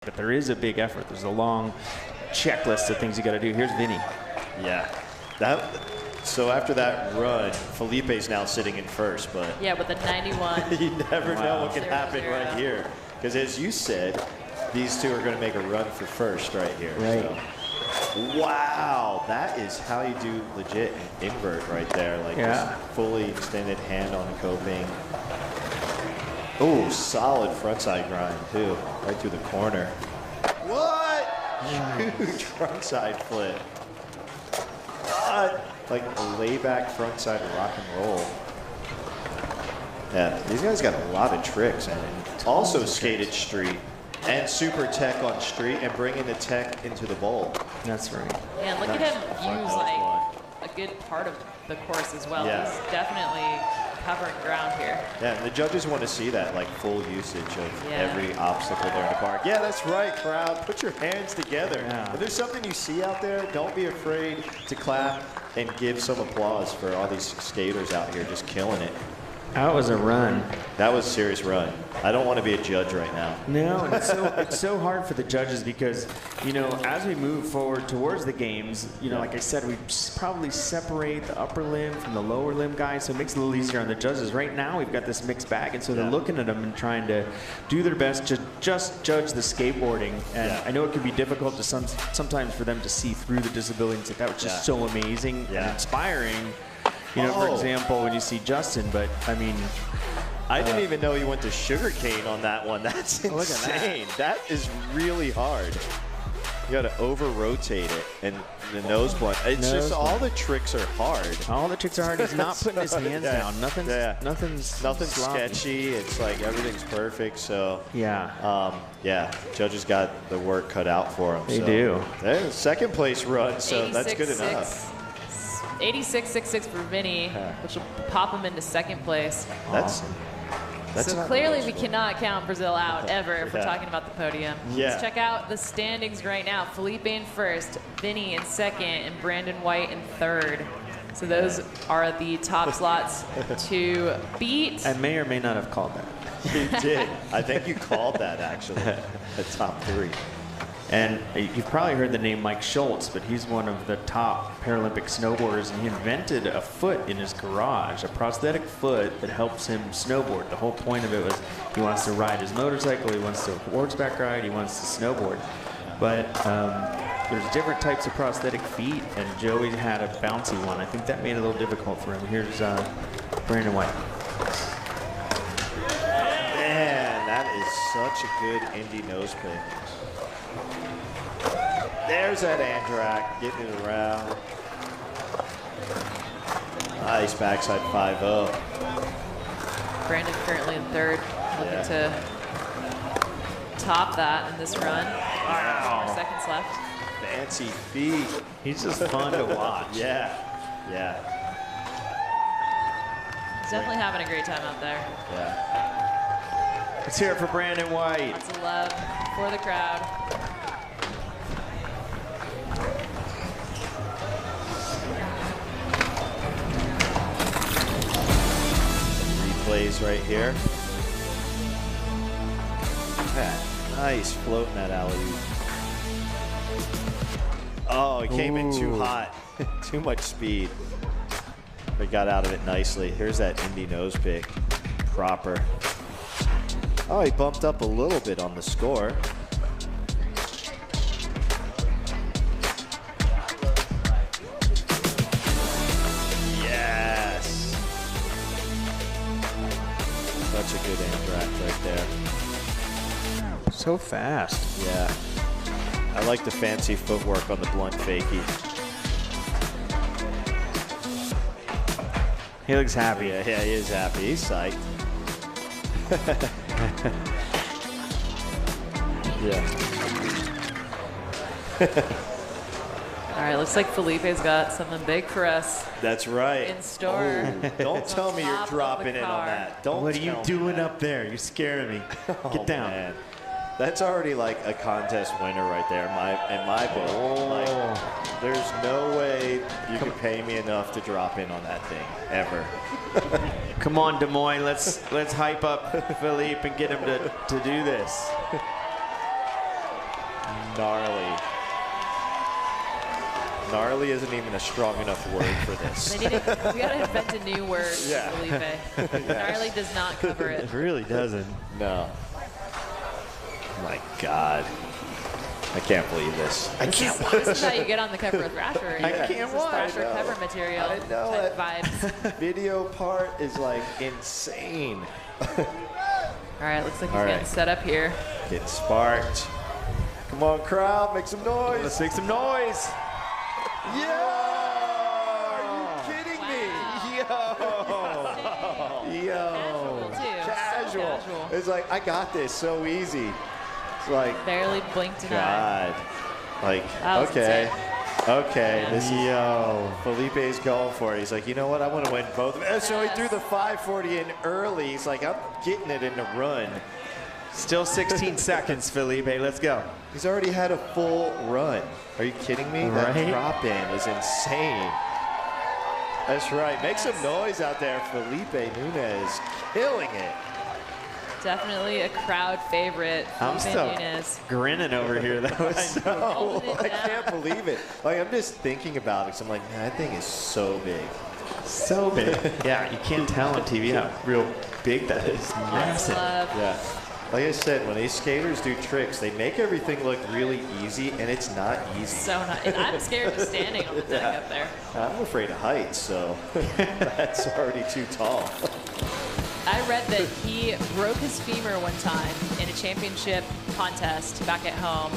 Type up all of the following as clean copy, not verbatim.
But there is a big effort. There's a long checklist of things you got to do. Here's Vinny. Yeah. So after that run, Felipe's now sitting in first, but yeah, with a 91. You never know what can 0-0. happen right here. Because as you said, these two are going to make a run for first right here. Right. So. Wow, that is how you do legit invert right there. Like just fully extended hand on the coping. Oh, solid frontside grind too, right through the corner. What? Huge frontside flip. Like a layback frontside rock and roll. Yeah, these guys got a lot of tricks and also skated street and super tech on street and bringing the tech into the bowl. That's right. Yeah, and look at him use like a good part of the course as well. Yeah. He's definitely covering ground here. Yeah, and the judges want to see that, like full usage of every obstacle there in the park. Yeah, that's right, crowd. Put your hands together. Yeah. If there's something you see out there, don't be afraid to clap and give some applause for all these skaters out here just killing it. That was a run. That was a serious run. I don't want to be a judge right now. No, and it's so hard for the judges because, you know, as we move forward towards the games, you know, like I said, we probably separate the upper limb from the lower limb guys, so it makes it a little easier on the judges. Right now, we've got this mixed bag, and so they're looking at them and trying to do their best to just judge the skateboarding. And I know it can be difficult to sometimes for them to see through the disabilities. That was just so amazing and inspiring. You know, for example, when you see Justin, but I mean, I didn't even know he went to sugarcane on that one. That's insane. That is really hard. You got to over-rotate it and the nose blunt. It's just all the tricks are hard. All the tricks are hard. He's not putting his hands down. Nothing's sketchy. It's like everything's perfect. So yeah, judges got the work cut out for them. They do. There's second place run, so that's good enough. 86.66 for Vinny, which will pop him into second place. That's so clearly we cannot count Brazil out ever if we're talking about the podium. Let's check out the standings right now. Felipe in first, Vinny in second, and Brandon White in third. So those are the top slots to beat. I may or may not have called that. You did. I think you called that, actually, the top three. And you've probably heard the name Mike Schultz, but he's one of the top Paralympic snowboarders, and he invented a foot in his garage, a prosthetic foot that helps him snowboard. The whole point of it was he wants to ride his motorcycle, he wants to horseback ride, he wants to snowboard. But there's different types of prosthetic feet, and Joey had a bouncy one. I think that made it a little difficult for him. Here's Brandon White. Man, that is such a good indie nose pick. There's that Andrak getting it around. Nice backside 5-0. Brandon currently in third, looking to top that in this run. Wow. 4 seconds left. Fancy feet. He's just fun to watch. Yeah. He's definitely having a great time out there. Yeah. Let's hear it for Brandon White. Lots of love for the crowd. Plays right here. Nice floating that alley-oop. Oh, he came in too hot. Too much speed. But got out of it nicely. Here's that indie nose pick. Proper. Oh, he bumped up a little bit on the score. Such a good Andrak right there. So fast. Yeah. I like the fancy footwork on the blunt fakie. He looks happy. Yeah, he is happy. He's psyched. All right, looks like Felipe's got something big for us. That's right. In store. Oh, don't tell me you're dropping in on that. What are you doing up there? You're scaring me. Get down. Man. That's already like a contest winner right there in my book. Like, there's no way you can pay me enough to drop in on that thing ever. Come on, Des Moines. Let's hype up Felipe and get him to do this. gnarly. Gnarly isn't even a strong enough word for this. We gotta invent a new word, Felipe. Gnarly does not cover it. It really doesn't. No. My God. I can't believe this. This is how you get on the cover of Thrasher. I can't This is Thrasher cover material. I know type it. vibes. Video part is like insane. All right, looks like he's getting set up here. Get sparked. Come on, crowd, make some noise. Let's make some noise. Are you kidding me? Yo. Casual, too. So casual. It's like, I got this so easy. It's like, Barely blinked an eye. God. Like, That was okay, this is, Felipe's going for it. He's like, you know what, I want to win both. And so he threw the 540 in early. He's like, I'm getting it in the run. Still 16 seconds, Felipe. Let's go. He's already had a full run. Are you kidding me? Right? That drop in is insane. That's right. Make some noise out there. Felipe Nunez killing it. Definitely a crowd favorite. I'm still Nunez. grinning over here. That was I can't believe it. Like, I'm just thinking about it. So I'm like, man, that thing is so big. so big. Yeah, you can't tell on TV how real big that is. Massive. Yeah. Like I said, when these skaters do tricks, they make everything look really easy, and it's not easy. So not. I'm scared of standing on the deck up there. I'm afraid of heights, so that's already too tall. I read that he broke his femur one time in a championship contest back at home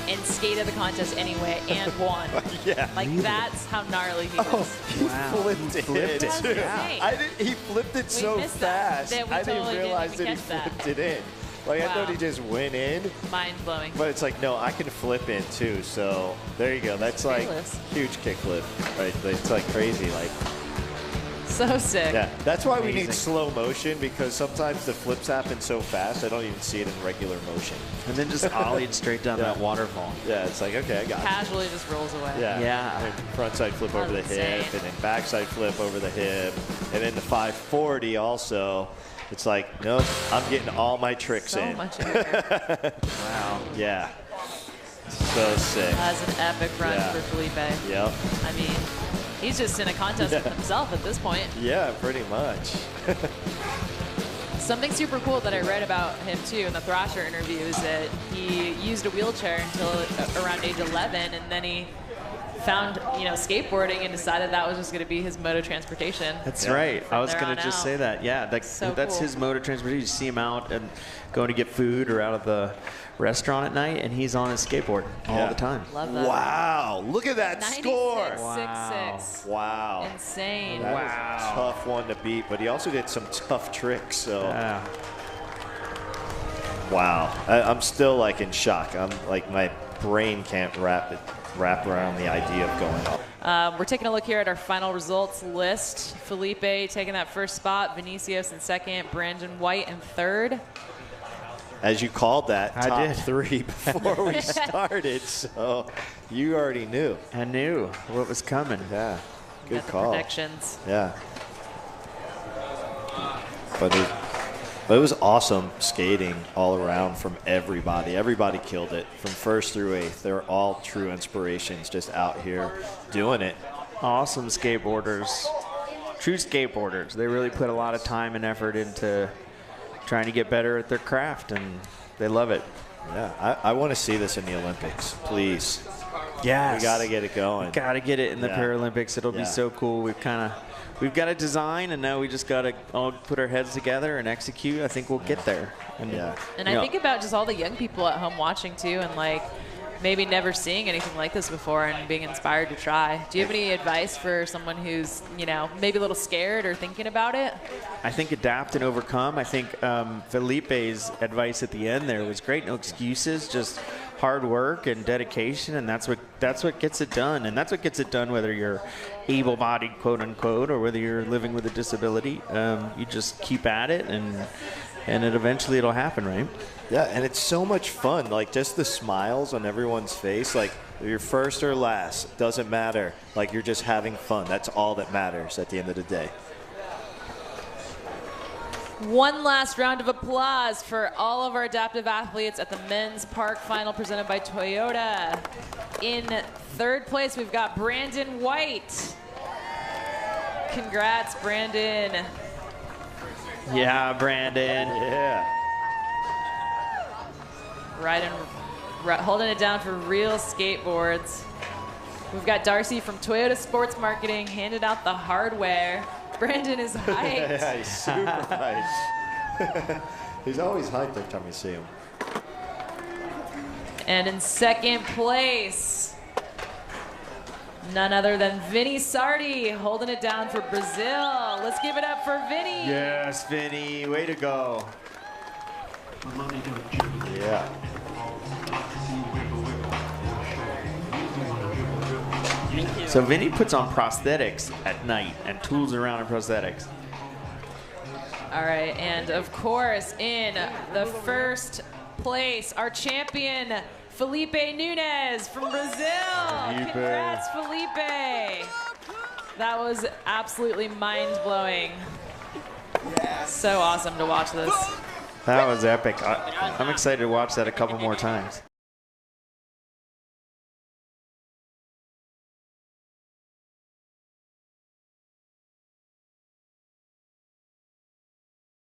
and skated the contest anyway and won. Yeah. Like, that's how gnarly he was. He flipped it. Too. Yeah. He flipped it so fast. I didn't realize that he flipped it in. Like, I thought he just went in. Mind-blowing. But it's like, no, I can flip in too. So there you go. That's like huge kickflip. Right? It's like crazy. Like, so sick. yeah, that's why we need slow motion, because sometimes the flips happen so fast I don't even see it in regular motion. And then just ollied straight down that waterfall. Yeah, it's like, okay, I got it. Casually just rolls away. Yeah. Yeah. And frontside flip over the hip, and then backside flip over the hip, and then the 540 also. It's like, nope, I'm getting all my tricks in. So much air. Wow. Yeah. So sick. That's an epic run for Felipe. Yep. I mean, he's just in a contest with himself at this point. Yeah, pretty much. Something super cool that I read about him too in the Thrasher interview is that he used a wheelchair until around age 11, and then he found, skateboarding and decided that was just going to be his mode of transportation. That's right. I was going to just say that. Yeah, that's cool. His mode of transportation. You see him out and going to get food or out of the restaurant at night, and he's on his skateboard all the time. Love that. Wow, look at that score. 96.66. Wow. Insane. That was a tough one to beat, but he also did some tough tricks. So. Yeah. Wow. I'm still like in shock. I'm like, my brain can't wrap around the idea of going up. We're taking a look here at our final results list. Felipe taking that first spot, Vinicius in second, Brandon White in third. As you called that, top did. 3 before we started, so you already knew. I knew what was coming. Yeah, good Got the call. predictions. Yeah. But it was awesome skating all around from everybody. Everybody killed it from first through eighth. They were all true inspirations just out here doing it. Awesome skateboarders. True skateboarders. They really put a lot of time and effort into trying to get better at their craft, and they love it. Yeah, I want to see this in the Olympics, please. Yes. We got to get it going. Got to get it in the Paralympics. It'll be so cool. We've got a design, and now we just got to all put our heads together and execute. I think we'll get there. And, and I think about just all the young people at home watching too, and like maybe never seeing anything like this before and being inspired to try. Do you have any advice for someone who's, maybe a little scared or thinking about it? I think adapt and overcome. I think Felipe's advice at the end there was great. No excuses, just hard work and dedication, and that's what gets it done. And that's what gets it done whether you're able-bodied, quote unquote, or whether you're living with a disability. You just keep at it, and eventually it'll happen, right? Yeah, and it's so much fun. Like, just the smiles on everyone's face. Like, you're first or last, doesn't matter. Like, you're just having fun. That's all that matters at the end of the day. One last round of applause for all of our adaptive athletes at the men's park final presented by Toyota. In third place, we've got Brandon White. Congrats, Brandon. Yeah, Brandon. Yeah. Holding it down for Real Skateboards. We've got Darcy from Toyota Sports Marketing handing out the hardware. Brandon is hyped. Yeah, he's super hyped. He's always hyped every time you see him. And in second place, none other than Vinny Sardi holding it down for Brazil. Let's give it up for Vinny. Yes, Vinny, way to go. Yeah. So Vinny puts on prosthetics at night and tools around in prosthetics. All right, and of course, in the first place, our champion, Felipe Nunez from Brazil. Congrats, Felipe. That was absolutely mind-blowing. So awesome to watch this. That was epic. I'm excited to watch that a couple more times.